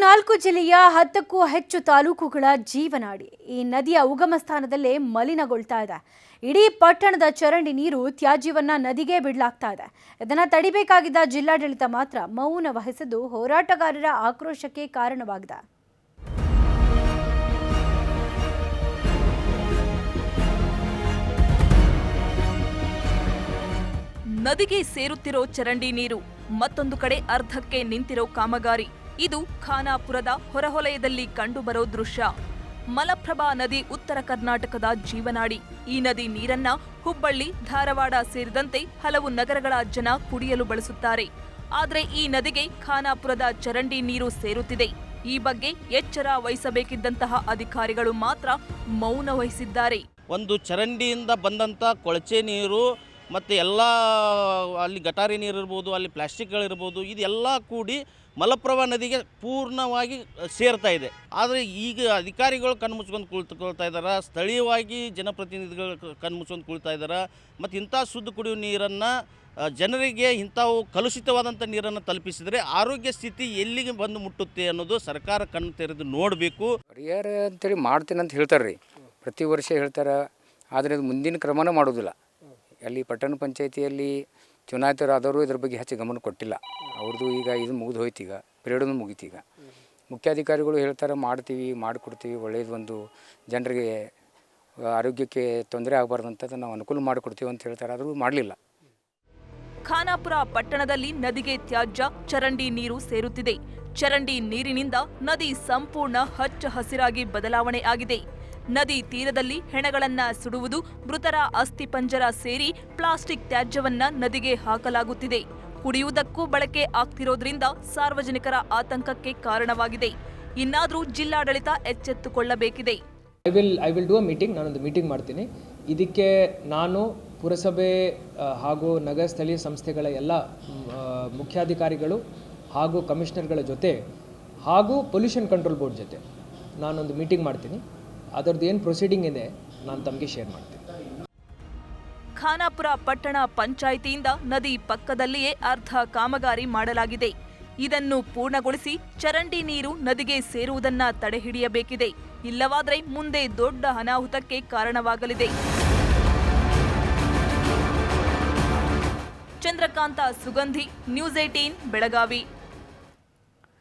4 ಜಿಲ್ಲೆಯ 10ಕ್ಕೂ ಹೆಚ್ಚು ತಾಲೂಕುಗಳ ಜೀವನಾಡಿ ಈ ನದಿಯ ಉಗಮ ಸ್ಥಾನದಲ್ಲೇ ಮಲಿನಗೊಳ್ತಾ ಇದೆ. ಇಡೀ ಪಟ್ಟಣದ ಚರಂಡಿ ನೀರು ತ್ಯಾಜ್ಯವನ್ನ ನದಿಗೆ ಬಿಡಲಾಗ್ತಾ ಇದೆ. ಇದನ್ನ ತಡಿಬೇಕಾಗಿದ್ದ ಜಿಲ್ಲಾಡಳಿತ ಮಾತ್ರ ಮೌನ ವಹಿಸಿದ್ದು ಹೋರಾಟಗಾರರ ಆಕ್ರೋಶಕ್ಕೆ ಕಾರಣವಾಗಿದೆ. ನದಿಗೆ ಸೇರುತ್ತಿರೋ ಚರಂಡಿ ನೀರು, ಮತ್ತೊಂದು ಕಡೆ ಅರ್ಧಕ್ಕೆ ನಿಂತಿರೋ ಕಾಮಗಾರಿ. ಇದು ಖಾನಾಪುರದ ಹೊರವಲಯದಲ್ಲಿ ಕಂಡುಬರೋ ದೃಶ್ಯ. ಮಲಪ್ರಭಾ ನದಿ ಉತ್ತರ ಕರ್ನಾಟಕದ ಜೀವನಾಡಿ. ಈ ನದಿ ನೀರನ್ನ ಹುಬ್ಬಳ್ಳಿ, ಧಾರವಾಡ ಸೇರಿದಂತೆ ಹಲವು ನಗರಗಳ ಜನ ಕುಡಿಯಲು ಬಳಸುತ್ತಾರೆ. ಆದರೆ ಈ ನದಿಗೆ ಖಾನಾಪುರದ ಚರಂಡಿ ನೀರು ಸೇರುತ್ತಿದೆ. ಈ ಬಗ್ಗೆ ಎಚ್ಚರ ವಹಿಸಬೇಕಿದ್ದಂತಹ ಅಧಿಕಾರಿಗಳು ಮಾತ್ರ ಮೌನ ವಹಿಸಿದ್ದಾರೆ. ಒಂದು ಚರಂಡಿಯಿಂದ ಬಂದಂಥ ಕೊಳಚೆ ನೀರು ಮತ್ತು ಎಲ್ಲ ಅಲ್ಲಿ ಗಟಾರಿ ನೀರು ಇರ್ಬೋದು, ಅಲ್ಲಿ ಪ್ಲಾಸ್ಟಿಕ್ಗಳಿರ್ಬೋದು, ಇದೆಲ್ಲ ಕೂಡಿ ಮಲಪ್ರಭಾ ನದಿಗೆ ಪೂರ್ಣವಾಗಿ ಸೇರ್ತಾ ಇದೆ. ಆದರೆ ಈಗ ಅಧಿಕಾರಿಗಳು ಕಣ್ಮುಚ್ಕೊಂಡು ಕುಳಿತುಕೊಳ್ತಾ ಇದ್ದಾರೆ, ಸ್ಥಳೀಯವಾಗಿ ಜನಪ್ರತಿನಿಧಿಗಳು ಕಣ್ಮುಚ್ಕೊಂಡು ಕುಳಿತಾ ಇದ್ದಾರೆ. ಮತ್ತು ಇಂಥ ಶುದ್ಧ ಕುಡಿಯುವ ನೀರನ್ನು ಜನರಿಗೆ ಇಂಥವು ಕಲುಷಿತವಾದಂಥ ನೀರನ್ನು ತಲುಪಿಸಿದರೆ ಆರೋಗ್ಯ ಸ್ಥಿತಿ ಎಲ್ಲಿಗೆ ಬಂದು ಮುಟ್ಟುತ್ತೆ ಅನ್ನೋದು ಸರ್ಕಾರ ಕಣ್ಣು ತೆರೆದು ನೋಡಬೇಕು. ಪರಿಹಾರ ಅಂತೇಳಿ ಮಾಡ್ತೀನಿ ಅಂತ ಹೇಳ್ತಾರೆ ರೀ, ಪ್ರತಿ ವರ್ಷ ಹೇಳ್ತಾರೆ. ಆದರೆ ಅದು ಮುಂದಿನ ಕ್ರಮನೇ ಮಾಡೋದಿಲ್ಲ. ಅಲ್ಲಿ ಪಟ್ಟಣ ಪಂಚಾಯಿತಿಯಲ್ಲಿ ಚುನಾಯಿತರಾದವರು ಇದ್ರ ಬಗ್ಗೆ ಹೆಚ್ಚು ಗಮನ ಕೊಟ್ಟಿಲ್ಲ. ಅವ್ರದ್ದು ಈಗ ಇದು ಮುಗಿದು ಹೋಯ್ತು, ಈಗ ಪಿರಿಯಡನ್ನು ಮುಗೀತು. ಈಗ ಮುಖ್ಯಾಧಿಕಾರಿಗಳು ಹೇಳ್ತಾರೆ ಮಾಡ್ತೀವಿ, ಮಾಡಿಕೊಡ್ತೀವಿ, ಒಳ್ಳೆಯದು, ಒಂದು ಜನರಿಗೆ ಆರೋಗ್ಯಕ್ಕೆ ತೊಂದರೆ ಆಗಬಾರ್ದಂಥದ್ದು ನಾವು ಅನುಕೂಲ ಮಾಡಿಕೊಡ್ತೀವಿ ಅಂತ ಹೇಳ್ತಾರೆ. ಆದರೂ ಮಾಡಲಿಲ್ಲ. ಖಾನಾಪುರ ಪಟ್ಟಣದಲ್ಲಿ ನದಿಗೆ ತ್ಯಾಜ್ಯ ಚರಂಡಿ ನೀರು ಸೇರುತ್ತಿದೆ. ಚರಂಡಿ ನೀರಿನಿಂದ ನದಿ ಸಂಪೂರ್ಣ ಹಚ್ಚ ಹಸಿರಾಗಿ ಬದಲಾವಣೆ ಆಗಿದೆ. ನದಿ ತೀರದಲ್ಲಿ ಹೆಣಗಳನ್ನ ಸುಡುವುದು, ಮೃತರ ಅಸ್ಥಿಪಂಜರ ಸೇರಿ ಪ್ಲಾಸ್ಟಿಕ್ ತ್ಯಾಜ್ಯವನ್ನ ನದಿಗೆ ಹಾಕಲಾಗುತ್ತಿದೆ. ಕುಡಿಯುವುದಕ್ಕೂ ಬಳಕೆ ಆಗ್ತಿರೋದ್ರಿಂದ ಸಾರ್ವಜನಿಕರ ಆತಂಕಕ್ಕೆ ಕಾರಣವಾಗಿದೆ. ಇನ್ನಾದರೂ ಜಿಲ್ಲಾಡಳಿತ ಎಚ್ಚೆತ್ತುಕೊಳ್ಳಬೇಕಿದೆ. I will do a meeting. ನಾನೊಂದು ಮೀಟಿಂಗ್ ಮಾಡ್ತೀನಿ. ಇದಕ್ಕೆ ನಾನು ಪುರಸಭೆ ಹಾಗೂ ನಗರ ಸ್ಥಳೀಯ ಸಂಸ್ಥೆಗಳ ಎಲ್ಲ ಮುಖ್ಯಾಧಿಕಾರಿಗಳು ಹಾಗೂ ಕಮಿಷನರ್ಗಳ ಜೊತೆ ಹಾಗೂ ಪೊಲ್ಯೂಷನ್ ಕಂಟ್ರೋಲ್ ಬೋರ್ಡ್ ಜೊತೆ ನಾನೊಂದು ಮೀಟಿಂಗ್ ಮಾಡ್ತೀನಿ. ಅದರದ್ದು ಏನು ಪ್ರೊಸೀಡಿಂಗ್ ಇದೆ ನಾನು ತಮಗೆ ಶೇರ್ ಮಾಡ್ತೀನಿ. ಖಾನಾಪುರ ಪಟ್ಟಣ ಪಂಚಾಯಿತಿಯಿಂದ ನದಿ ಪಕ್ಕದಲ್ಲಿಯೇ ಅರ್ಧ ಕಾಮಗಾರಿ ಮಾಡಲಾಗಿದೆ. ಇದನ್ನು ಪೂರ್ಣಗೊಳಿಸಿ ಚರಂಡಿ ನೀರು ನದಿಗೆ ಸೇರುವುದನ್ನ ತಡೆಹಿಡಿಯಬೇಕಿದೆ. ಇಲ್ಲವಾದರೆ ಮುಂದೆ ದೊಡ್ಡ ಅನಾಹುತಕ್ಕೆ ಕಾರಣವಾಗಲಿದೆ. ಚಂದ್ರಕಾಂತ ಸುಗಂಧಿ, ನ್ಯೂಸ್ 18 ಬೆಳಗಾವಿ.